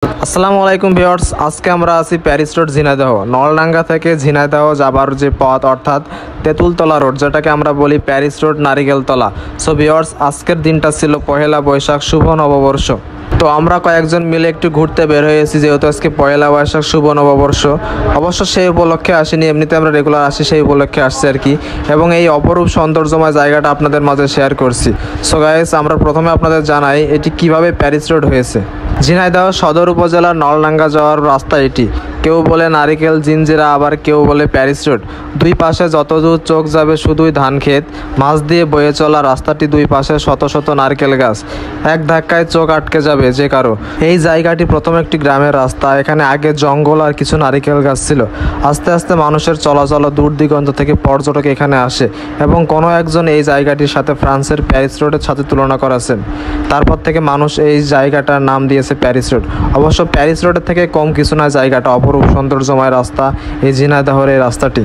আসসালামু আলাইকুম ভিউয়ার্স, আজকে আমরা আছি প্যারিস রোড ঝিনাইদহ। নলডাঙ্গা থেকে ঝিনাইদহ যাবার যে পথ অর্থাৎ তেঁতুলতলা রোড, যেটাকে আমরা বলি প্যারিস রোড নারিকেলতলা। সো ভিউয়ার্স, আজকের দিনটা ছিল পহেলা বৈশাখ, শুভ নববর্ষ। তো আমরা কয়েকজন মিলে একটু ঘুরতে বের হয়েছি, যেহেতু আজকে পয়লা বৈশাখ শুভ নববর্ষ। অবশ্য সেই উপলক্ষে আসিনি, এমনিতে আমরা রেগুলার আসি, সেই উপলক্ষে আসছি আর কি। এবং এই অপরূপ সৌন্দর্যময় জায়গাটা আপনাদের মাঝে শেয়ার করছি। সো গাইস, আমরা প্রথমে আপনাদের জানাই এটি কিভাবে প্যারিস রোড হয়েছে। ঝিনাইদহ সদর উপজেলার নলডাঙ্গা যাওয়ার রাস্তা এটি। কেউ বলে নারিকেল জিঞ্জিরা, আবার কেউ বলে প্যারিস রোড। দুই পাশে যতদূর চোখ যাবে শুধুই ধান ক্ষেত, মাছ দিয়ে বয়ে চলা রাস্তাটি, দুই পাশে শত শত নারকেল গাছ। এক ধাক্কায় চোখ আটকে যাবে যে কারো। এই জায়গাটি প্রথম একটি গ্রামের রাস্তা। এখানে আগে জঙ্গল আর কিছু নারিকেল গাছ ছিল। আস্তে আস্তে মানুষের চলাচল, দূর দিগন্ত থেকে পর্যটক এখানে আসে এবং কোনো একজন এই জায়গাটির সাথে ফ্রান্সের প্যারিস রোডের সাথে তুলনা করেছেন। তারপর থেকে মানুষ এই জায়গাটার নাম দিয়েছে প্যারিস রোড। অবশ্য প্যারিস রোডের থেকে কম কিছু না, জায়গাটা অপরূপ সৌন্দর্যময় রাস্তা এই ঝিনাইদহের এই রাস্তাটি।